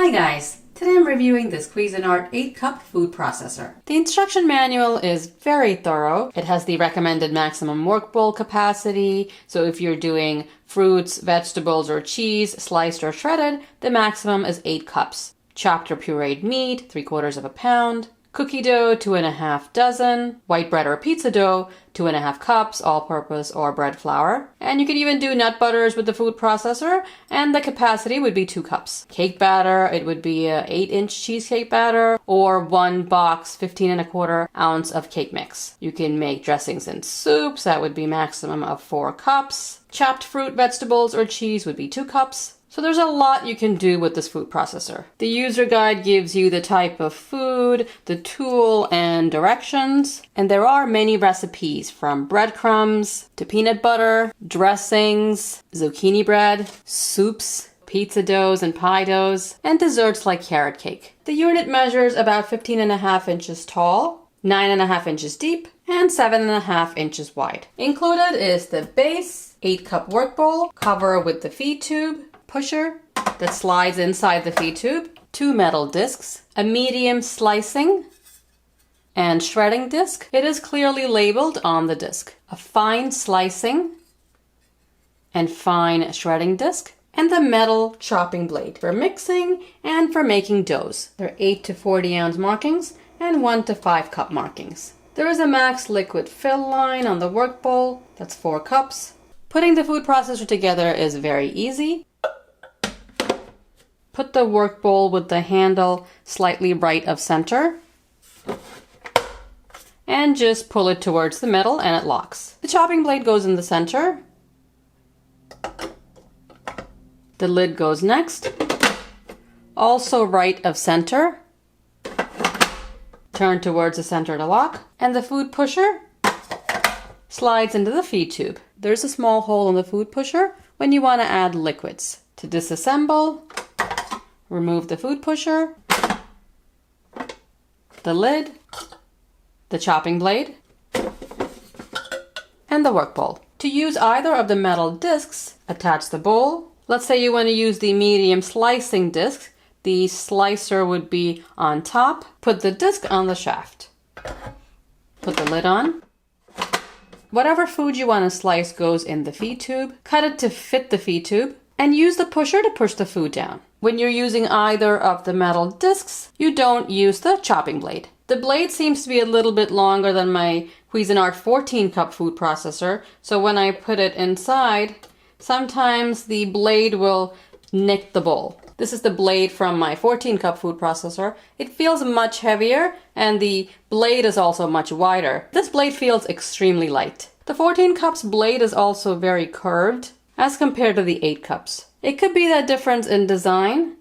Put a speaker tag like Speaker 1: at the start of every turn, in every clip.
Speaker 1: Hi guys! Today I'm reviewing this Cuisinart 8-cup food processor. The instruction manual is very thorough. It has the recommended maximum work bowl capacity, so if you're doing fruits, vegetables, or cheese, sliced or shredded, the maximum is 8 cups. Chopped or pureed meat, 3/4 pound. Cookie dough, 2½ dozen. White bread or pizza dough, 2½ cups, all-purpose or bread flour. And you could even do nut butters with the food processor, and the capacity would be 2 cups. Cake batter, it would be a 8-inch cheesecake batter, or 1 box, 15¼ ounce of cake mix. You can make dressings and soups, that would be maximum of 4 cups. Chopped fruit, vegetables, or cheese would be 2 cups. So there's a lot you can do with this food processor. The user guide gives you the type of food, the tool, and directions. And there are many recipes from breadcrumbs to peanut butter, dressings, zucchini bread, soups, pizza doughs and pie doughs, and desserts like carrot cake. The unit measures about 15½ inches tall, 9½ inches deep, and 7½ inches wide. Included is the base 8-cup work bowl, cover with the feed tube, pusher that slides inside the feed tube, 2 metal discs, a medium slicing and shredding disc. It is clearly labeled on the disc. A fine slicing and fine shredding disc, and the metal chopping blade for mixing and for making doughs. There are 8 to 40 ounce markings and 1 to 5 cup markings. There is a max liquid fill line on the work bowl. That's 4 cups. Putting the food processor together is very easy. Put the work bowl with the handle slightly right of center and just pull it towards the middle and it locks. The chopping blade goes in the center. The lid goes next, also right of center. Turn towards the center to lock, and the food pusher slides into the feed tube. There's a small hole in the food pusher when you want to add liquids. To disassemble, remove the food pusher, the lid, the chopping blade, and the work bowl. To use either of the metal discs, attach the bowl. Let's say you want to use the medium slicing disc. The slicer would be on top. Put the disc on the shaft. Put the lid on. Whatever food you want to slice goes in the feed tube. Cut it to fit the feed tube, and use the pusher to push the food down. When you're using either of the metal discs, you don't use the chopping blade. The blade seems to be a little bit longer than my Cuisinart 14-cup food processor, so when I put it inside, sometimes the blade will nick the bowl. This is the blade from my 14-cup food processor. It feels much heavier, and the blade is also much wider. This blade feels extremely light. The 14 cups blade is also very curved as compared to the 8 cups. It could be that difference in design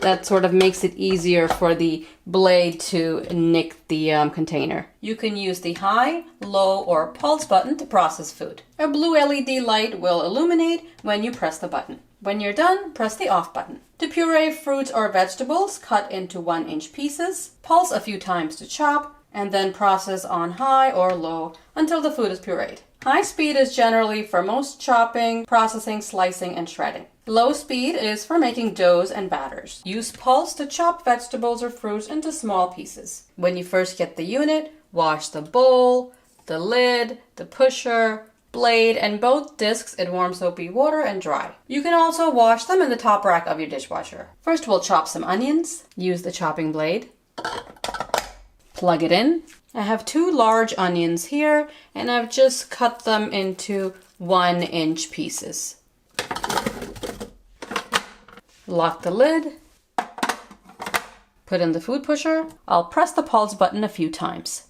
Speaker 1: that sort of makes it easier for the blade to nick the container. You can use the high, low, or pulse button to process food. A blue LED light will illuminate when you press the button. When you're done, press the off button. To puree fruits or vegetables, cut into 1-inch pieces, pulse a few times to chop, and then process on high or low until the food is pureed. High speed is generally for most chopping, processing, slicing, and shredding. Low speed is for making doughs and batters. Use pulse to chop vegetables or fruits into small pieces. When you first get the unit, wash the bowl, the lid, the pusher, blade, and both discs in warm soapy water and dry. You can also wash them in the top rack of your dishwasher. First we'll chop some onions. Use the chopping blade. Plug it in. I have 2 large onions here, and I've just cut them into 1-inch pieces. Lock the lid. Put in the food pusher. I'll press the pulse button a few times.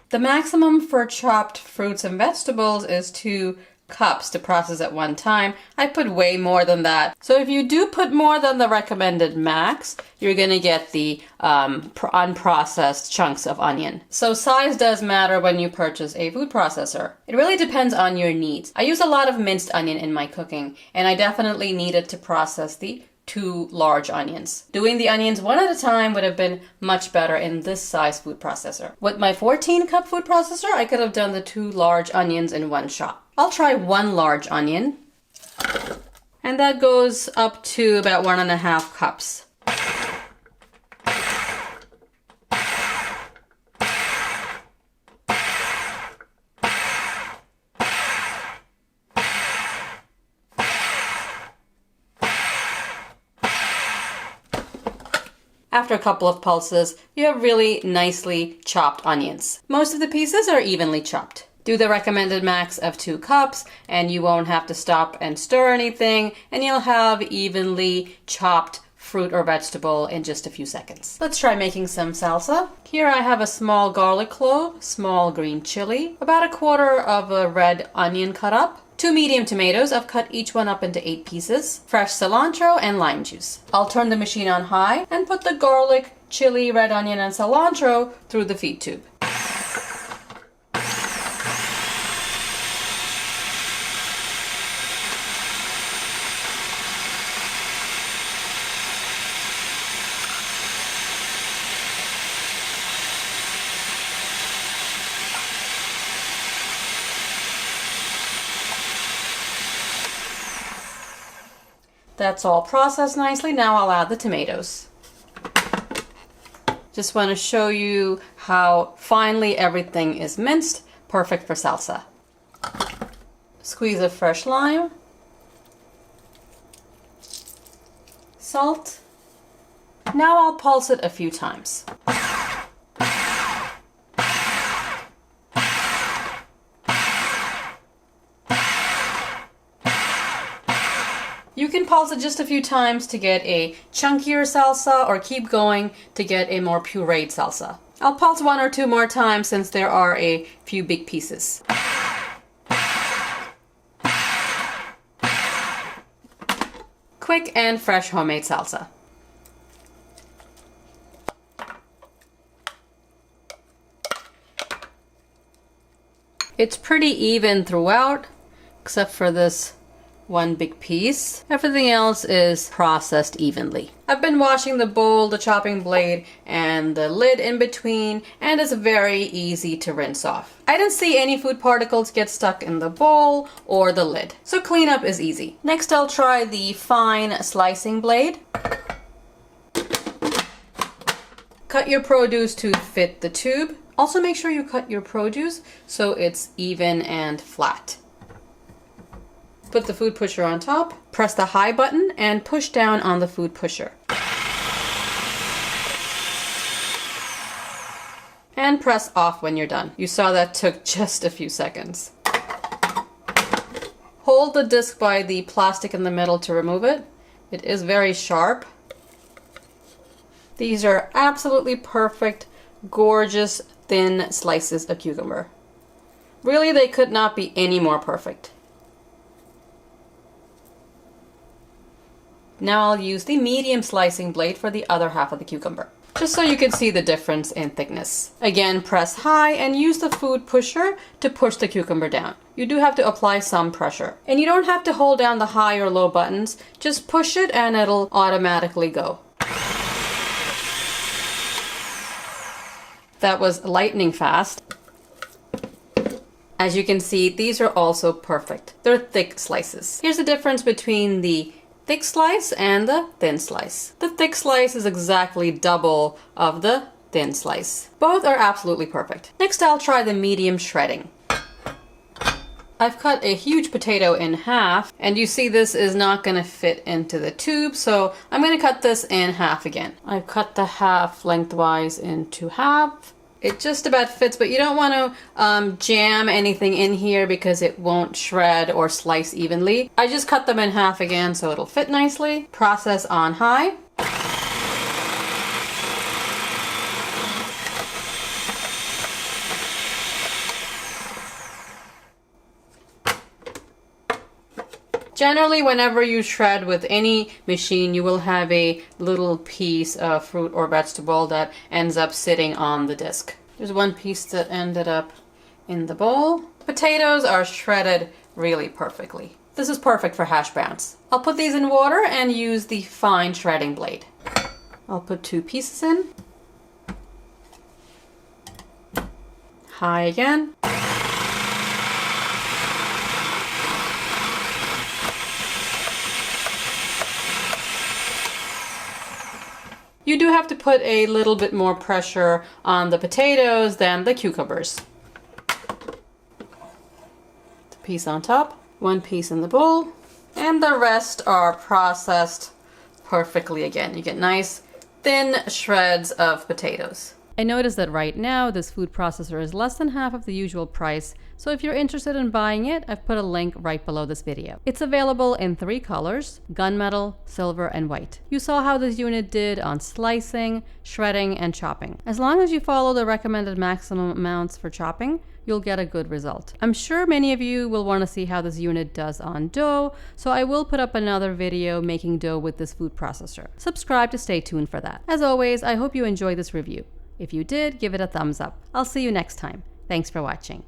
Speaker 1: The maximum for chopped fruits and vegetables is 2 cups to process at one time. I put way more than that. So if you do put more than the recommended max, you're going to get the unprocessed chunks of onion. So size does matter when you purchase a food processor. It really depends on your needs. I use a lot of minced onion in my cooking, and I definitely needed to process the 2 large onions. Doing the onions one at a time would have been much better in this size food processor. With my 14-cup food processor, I could have done the 2 large onions in one shot. I'll try 1 large onion, and that goes up to about 1.5 cups. After a couple of pulses, you have really nicely chopped onions. Most of the pieces are evenly chopped. Do the recommended max of 2 cups and you won't have to stop and stir anything, and you'll have evenly chopped fruit or vegetable in just a few seconds. Let's try making some salsa. Here I have a small garlic clove, small green chili, about 1/4 of a red onion cut up, 2 medium tomatoes. I've cut each one up into 8 pieces, fresh cilantro, and lime juice. I'll turn the machine on high and put the garlic, chili, red onion, and cilantro through the feed tube. That's all processed nicely. Now I'll add the tomatoes. Just want to show you how finely everything is minced. Perfect for salsa. Squeeze of fresh lime. Salt. Now I'll pulse it a few times. You can pulse it just a few times to get a chunkier salsa, or keep going to get a more pureed salsa. I'll pulse 1 or 2 more times since there are a few big pieces. Quick and fresh homemade salsa. It's pretty even throughout, except for this 1 big piece. Everything else is processed evenly. I've been washing the bowl, the chopping blade, and the lid in between, and it's very easy to rinse off. I didn't see any food particles get stuck in the bowl or the lid, so cleanup is easy. Next I'll try the fine slicing blade. Cut your produce to fit the tube. Also make sure you cut your produce so it's even and flat. Put the food pusher on top, press the high button, and push down on the food pusher. And press off when you're done. You saw that took just a few seconds. Hold the disc by the plastic in the middle to remove it. It is very sharp. These are absolutely perfect, gorgeous, thin slices of cucumber. Really, they could not be any more perfect. Now I'll use the medium slicing blade for the other half of the cucumber, just so you can see the difference in thickness. Again, press high and use the food pusher to push the cucumber down. You do have to apply some pressure. And you don't have to hold down the high or low buttons, just push it and it'll automatically go. That was lightning fast. As you can see, these are also perfect. They're thick slices. Here's the difference between the thick slice and the thin slice. The thick slice is exactly double of the thin slice. Both are absolutely perfect. Next I'll try the medium shredding. I've cut a huge potato in half, and you see this is not going to fit into the tube, so I'm going to cut this in half again. I've cut the half lengthwise into half. It just about fits, but you don't want to jam anything in here because it won't shred or slice evenly. I just cut them in half again so it'll fit nicely. Process on high. Generally, whenever you shred with any machine, you will have a little piece of fruit or vegetable that ends up sitting on the disc. There's one piece that ended up in the bowl. Potatoes are shredded really perfectly. This is perfect for hash browns. I'll put these in water and use the fine shredding blade. I'll put 2 pieces in. High again. You do have to put a little bit more pressure on the potatoes than the cucumbers. A piece on top, 1 piece in the bowl, and the rest are processed perfectly again. You get nice thin shreds of potatoes. I noticed that right now this food processor is less than half of the usual price, so if you're interested in buying it, I've put a link right below this video. It's available in 3 colors, gunmetal, silver, and white. You saw how this unit did on slicing, shredding, and chopping. As long as you follow the recommended maximum amounts for chopping, you'll get a good result. I'm sure many of you will want to see how this unit does on dough, so I will put up another video making dough with this food processor. Subscribe to stay tuned for that. As always, I hope you enjoyed this review. If you did, give it a thumbs up. I'll see you next time. Thanks for watching.